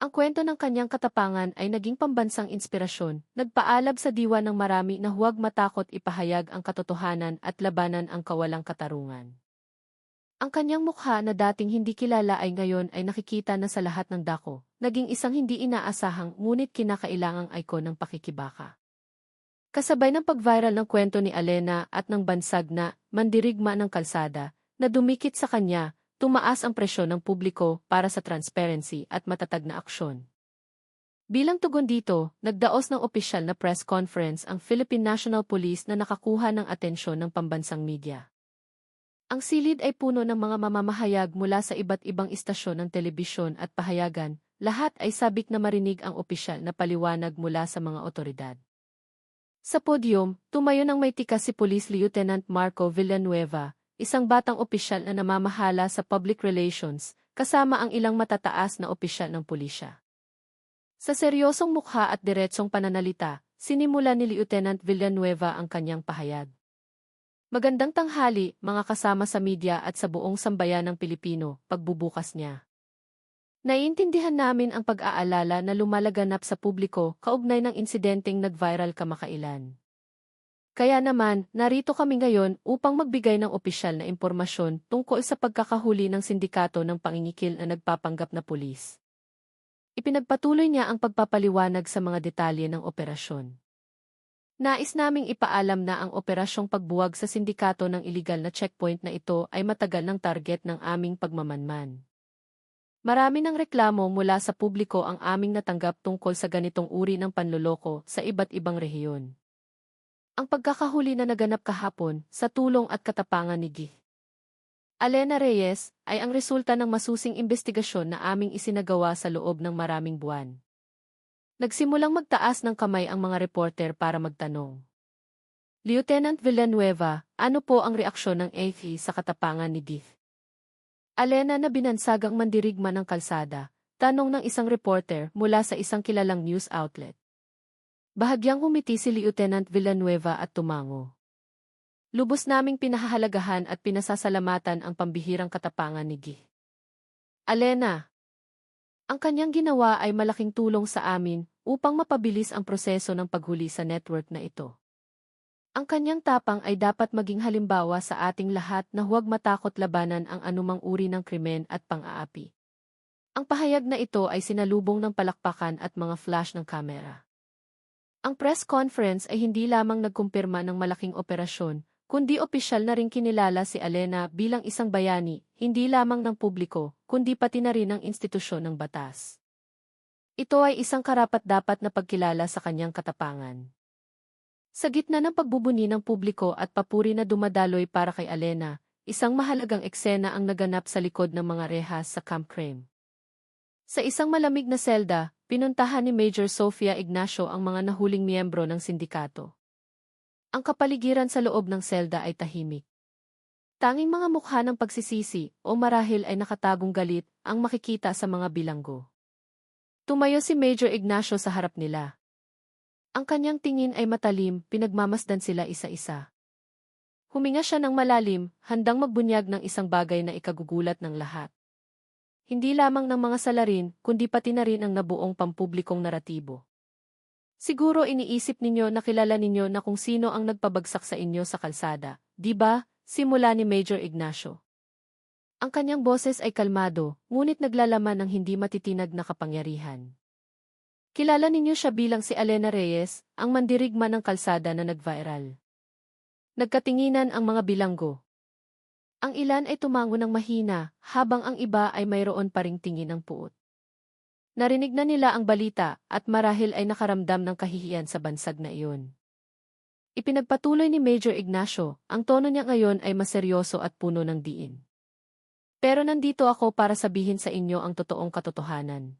Ang kwento ng kanyang katapangan ay naging pambansang inspirasyon, nagpaalab sa diwa ng marami na huwag matakot ipahayag ang katotohanan at labanan ang kawalang katarungan. Ang kanyang mukha na dating hindi kilala ay ngayon ay nakikita na sa lahat ng dako, naging isang hindi inaasahang ngunit kinakailangang icon ng pakikibaka. Kasabay ng pag-viral ng kwento ni Alena at ng bansag na mandirigma ng kalsada na dumikit sa kanya, tumaas ang presyon ng publiko para sa transparency at matatag na aksyon. Bilang tugon dito, nagdaos ng opisyal na press conference ang Philippine National Police na nakakuha ng atensyon ng pambansang media. Ang silid ay puno ng mga mamamahayag mula sa iba't ibang istasyon ng telebisyon at pahayagan, lahat ay sabik na marinig ang opisyal na paliwanag mula sa mga otoridad. Sa podyum, tumayo ng may tikas si Police Lieutenant Marco Villanueva, isang batang opisyal na namamahala sa public relations, kasama ang ilang matataas na opisyal ng pulisya. Sa seryosong mukha at diretsong pananalita, sinimula ni Lieutenant Villanueva ang kanyang pahayag. Magandang tanghali, mga kasama sa media at sa buong sambayan ng Pilipino, pagbubukas niya. Naiintindihan namin ang pag-aalala na lumalaganap sa publiko kaugnay ng insidenteng nag-viral kamakailan. Kaya naman, narito kami ngayon upang magbigay ng opisyal na impormasyon tungkol sa pagkakahuli ng sindikato ng pangingikil na nagpapanggap na pulis. Ipinagpatuloy niya ang pagpapaliwanag sa mga detalye ng operasyon. Nais naming ipaalam na ang operasyong pagbuwag sa sindikato ng iligal na checkpoint na ito ay matagal ng target ng aming pagmamanman. Marami ng reklamo mula sa publiko ang aming natanggap tungkol sa ganitong uri ng panloloko sa iba't ibang rehiyon. Ang pagkakahuli na naganap kahapon sa tulong at katapangan ni Gih. Alena Reyes ay ang resulta ng masusing investigasyon na aming isinagawa sa loob ng maraming buwan. Nagsimulang magtaas ng kamay ang mga reporter para magtanong. Lieutenant Villanueva, ano po ang reaksyon ng AFP sa katapangan ni Gih? Alena na binansagang mandirigma ng kalsada, tanong ng isang reporter mula sa isang kilalang news outlet. Bahagyang humiti si Lieutenant Villanueva at tumango. Lubos naming pinahahalagahan at pinasasalamatan ang pambihirang katapangan ni Gih. Alena, ang kanyang ginawa ay malaking tulong sa amin upang mapabilis ang proseso ng paghuli sa network na ito. Ang kanyang tapang ay dapat maging halimbawa sa ating lahat na huwag matakot labanan ang anumang uri ng krimen at pang-aapi. Ang pahayag na ito ay sinalubong ng palakpakan at mga flash ng kamera. Ang press conference ay hindi lamang nagkumpirma ng malaking operasyon, kundi opisyal na rin kinilala si Alena bilang isang bayani, hindi lamang ng publiko, kundi pati na rin ng institusyon ng batas. Ito ay isang karapat-dapat na pagkilala sa kanyang katapangan. Sa gitna ng pagbubuni ng publiko at papuri na dumadaloy para kay Alena, isang mahalagang eksena ang naganap sa likod ng mga rehas sa Camp Crame. Sa isang malamig na selda, pinuntahan ni Major Sofia Ignacio ang mga nahuling miyembro ng sindikato. Ang kapaligiran sa loob ng selda ay tahimik. Tanging mga mukha ng pagsisisi o marahil ay nakatagong galit ang makikita sa mga bilanggo. Tumayo si Major Ignacio sa harap nila. Ang kanyang tingin ay matalim, pinagmamasdan sila isa-isa. Huminga siya ng malalim, handang magbunyag ng isang bagay na ikagugulat ng lahat. Hindi lamang ng mga salarin, kundi pati na rin ang nabuong pampublikong naratibo. Siguro iniisip ninyo na kilala ninyo na kung sino ang nagpabagsak sa inyo sa kalsada, di ba? Simula ni Major Ignacio. Ang kanyang boses ay kalmado, ngunit naglalaman ng hindi matitinag na kapangyarihan. Kilala ninyo siya bilang si Alena Reyes, ang mandirigma ng kalsada na nag-viral. Nagkatinginan ang mga bilanggo. Ang ilan ay tumango ng mahina, habang ang iba ay mayroon pa ring tingin ng puot. Narinig na nila ang balita at marahil ay nakaramdam ng kahihiyan sa bansag na iyon. Ipinagpatuloy ni Major Ignacio, ang tono niya ngayon ay maseryoso at puno ng diin. Pero nandito ako para sabihin sa inyo ang totoong katotohanan.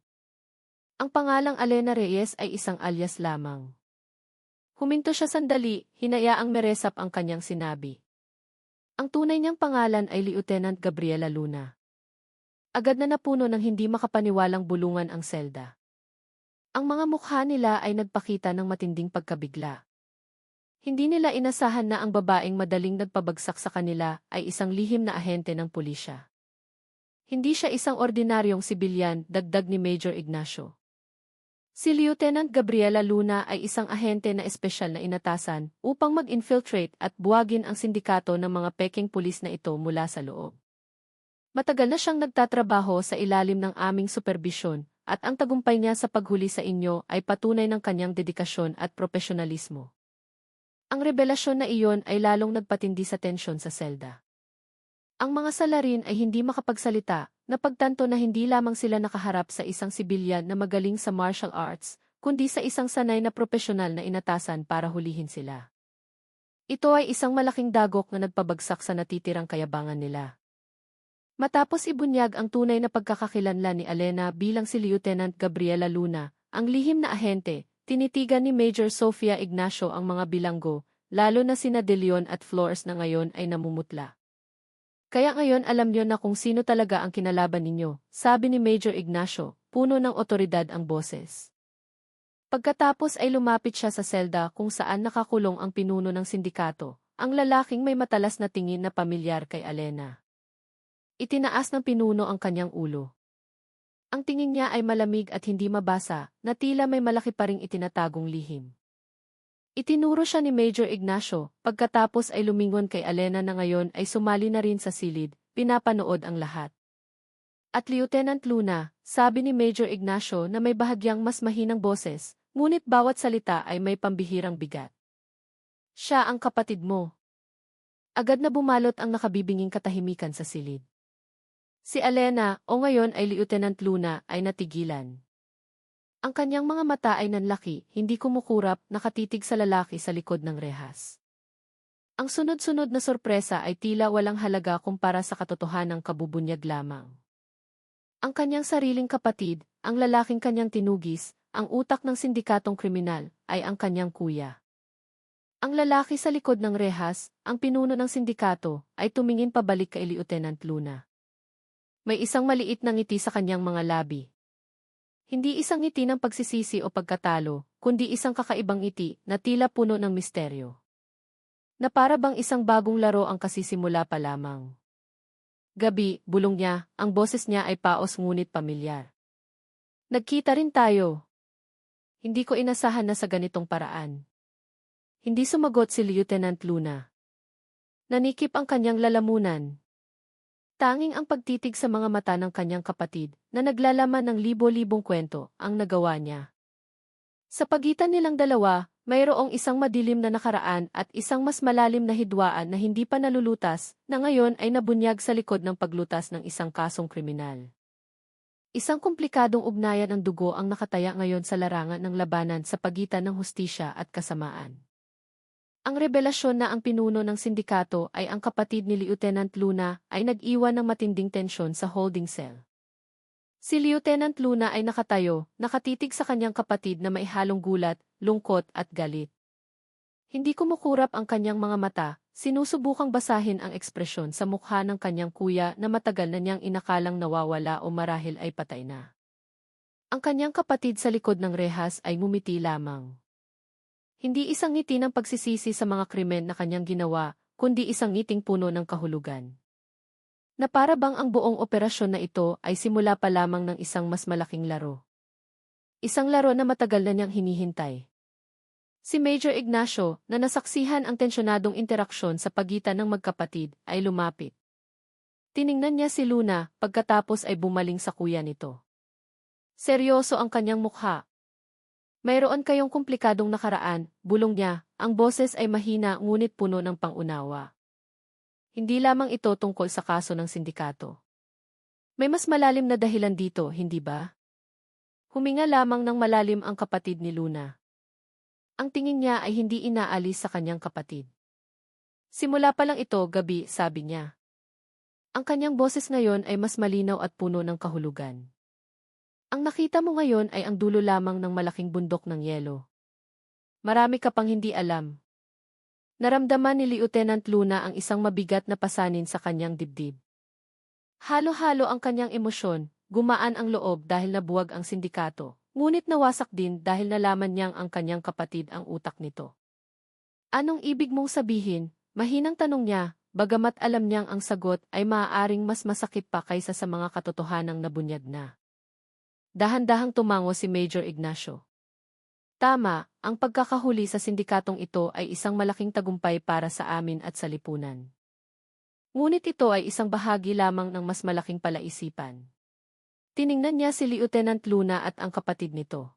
Ang pangalang Alena Reyes ay isang alias lamang. Huminto siya sandali, hinayaang meresap ang kanyang sinabi. Ang tunay niyang pangalan ay Lieutenant Gabriela Luna. Agad na napuno ng hindi makapaniwalang bulungan ang selda. Ang mga mukha nila ay nagpakita ng matinding pagkabigla. Hindi nila inasahan na ang babaeng madaling nagpabagsak sa kanila ay isang lihim na ahente ng pulisya. Hindi siya isang ordinaryong sibilyan, dagdag ni Major Ignacio. Si Lieutenant Gabriela Luna ay isang ahente na espesyal na inatasan upang mag-infiltrate at buwagin ang sindikato ng mga peking pulis na ito mula sa loob. Matagal na siyang nagtatrabaho sa ilalim ng aming superbisyon at ang tagumpay niya sa paghuli sa inyo ay patunay ng kanyang dedikasyon at propesyonalismo. Ang revelasyon na iyon ay lalong nagpatindi sa tensyon sa selda. Ang mga salarin ay hindi makapagsalita, napagtanto na hindi lamang sila nakaharap sa isang sibilyan na magaling sa martial arts, kundi sa isang sanay na propesyonal na inatasan para hulihin sila. Ito ay isang malaking dagok na nagpabagsak sa natitirang kayabangan nila. Matapos ibunyag ang tunay na pagkakakilanlan ni Alena bilang si Lieutenant Gabriela Luna, ang lihim na ahente, tinitigan ni Major Sofia Ignacio ang mga bilanggo, lalo na sina De Leon at Flores na ngayon ay namumutla. Kaya ngayon alam niyo na kung sino talaga ang kinalaban ninyo, sabi ni Major Ignacio, puno ng otoridad ang boses. Pagkatapos ay lumapit siya sa selda kung saan nakakulong ang pinuno ng sindikato, ang lalaking may matalas na tingin na pamilyar kay Alena. Itinaas ng pinuno ang kanyang ulo. Ang tingin niya ay malamig at hindi mabasa, na tila may malaki pa ring itinatagong lihim. Itinuro siya ni Major Ignacio, pagkatapos ay lumingon kay Alena na ngayon ay sumali na rin sa silid, pinapanood ang lahat. At Lieutenant Luna, sabi ni Major Ignacio na may bahagyang mas mahinang boses, ngunit bawat salita ay may pambihirang bigat. Siya ang kapatid mo. Agad na bumalot ang nakabibinging katahimikan sa silid. Si Alena, o ngayon ay Lieutenant Luna, ay natigilan. Ang kanyang mga mata ay nanlaki, hindi kumukurap, nakatitig sa lalaki sa likod ng rehas. Ang sunod-sunod na sorpresa ay tila walang halaga kumpara sa katotohanang kabubunyag lamang. Ang kanyang sariling kapatid, ang lalaking kanyang tinugis, ang utak ng sindikatong kriminal, ay ang kanyang kuya. Ang lalaki sa likod ng rehas, ang pinuno ng sindikato, ay tumingin pabalik kay Lieutenant Luna. May isang maliit na ngiti sa kanyang mga labi. Hindi isang ngiti ng pagsisisi o pagkatalo, kundi isang kakaibang ngiti na tila puno ng misteryo. Na para bang isang bagong laro ang kasisimula pa lamang. Gabi, bulong niya, ang boses niya ay paos ngunit pamilyar. Nagkita rin tayo. Hindi ko inasahan na sa ganitong paraan. Hindi sumagot si Lieutenant Luna. Nanikip ang kanyang lalamunan. Tanging ang pagtitig sa mga mata ng kanyang kapatid, na naglalaman ng libo-libong kwento, ang nagawa niya. Sa pagitan nilang dalawa, mayroong isang madilim na nakaraan at isang mas malalim na hidwaan na hindi pa nalulutas, na ngayon ay nabunyag sa likod ng paglutas ng isang kasong kriminal. Isang komplikadong ugnayan ng dugo ang nakataya ngayon sa larangan ng labanan sa pagitan ng hustisya at kasamaan. Ang revelasyon na ang pinuno ng sindikato ay ang kapatid ni Lieutenant Luna ay nag-iwan ng matinding tensyon sa holding cell. Si Lieutenant Luna ay nakatayo, nakatitig sa kanyang kapatid na may halong gulat, lungkot at galit. Hindi kumukurap ang kanyang mga mata, sinusubukang basahin ang ekspresyon sa mukha ng kanyang kuya na matagal na niyang inakalang nawawala o marahil ay patay na. Ang kanyang kapatid sa likod ng rehas ay ngumiti lamang. Hindi isang ngiti ng pagsisisi sa mga krimen na kanyang ginawa, kundi isang ngiting puno ng kahulugan. Na para bang ang buong operasyon na ito ay simula pa lamang ng isang mas malaking laro. Isang laro na matagal na niyang hinihintay. Si Major Ignacio, na nasaksihan ang tensyonadong interaksyon sa pagitan ng magkapatid, ay lumapit. Tiningnan niya si Luna, pagkatapos ay bumaling sa kuya nito. Seryoso ang kanyang mukha. Mayroon kayong komplikadong nakaraan, bulong niya, ang boses ay mahina ngunit puno ng pangunawa. Hindi lamang ito tungkol sa kaso ng sindikato. May mas malalim na dahilan dito, hindi ba? Huminga lamang ng malalim ang kapatid ni Luna. Ang tingin niya ay hindi inaalis sa kanyang kapatid. Simula pa lang ito, gabi, sabi niya. Ang kanyang boses ngayon ay mas malinaw at puno ng kahulugan. Ang nakita mo ngayon ay ang dulo lamang ng malaking bundok ng yelo. Marami ka pang hindi alam. Naramdaman ni Lieutenant Luna ang isang mabigat na pasanin sa kanyang dibdib. Halo-halo ang kanyang emosyon, gumaan ang loob dahil nabuwag ang sindikato, ngunit nawasak din dahil nalaman niyang ang kanyang kapatid ang utak nito. Anong ibig mong sabihin? Mahinang tanong niya, bagamat alam niyang ang sagot ay maaaring mas masakit pa kaysa sa mga katotohanang nabunyag na. Dahan-dahang tumango si Major Ignacio. Tama, ang pagkakahuli sa sindikatong ito ay isang malaking tagumpay para sa amin at sa lipunan. Ngunit ito ay isang bahagi lamang ng mas malaking palaisipan. Tiningnan niya si Lieutenant Luna at ang kapatid nito.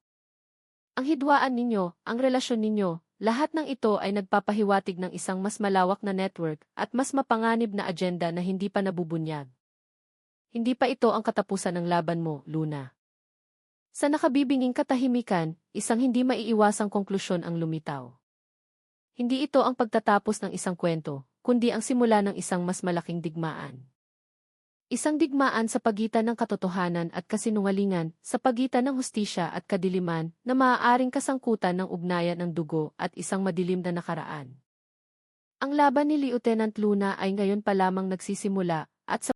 Ang hidwaan ninyo, ang relasyon ninyo, lahat ng ito ay nagpapahiwatig ng isang mas malawak na network at mas mapanganib na agenda na hindi pa nabubunyag. Hindi pa ito ang katapusan ng laban mo, Luna. Sa nakabibinging katahimikan, isang hindi maiiwasang konklusyon ang lumitaw. Hindi ito ang pagtatapos ng isang kwento, kundi ang simula ng isang mas malaking digmaan. Isang digmaan sa pagitan ng katotohanan at kasinungalingan, sa pagitan ng hustisya at kadiliman, na maaaring kasangkutan ng ugnayan ng dugo at isang madilim na nakaraan. Ang laban ni Lieutenant Luna ay ngayon pa lamang nagsisimula, at sa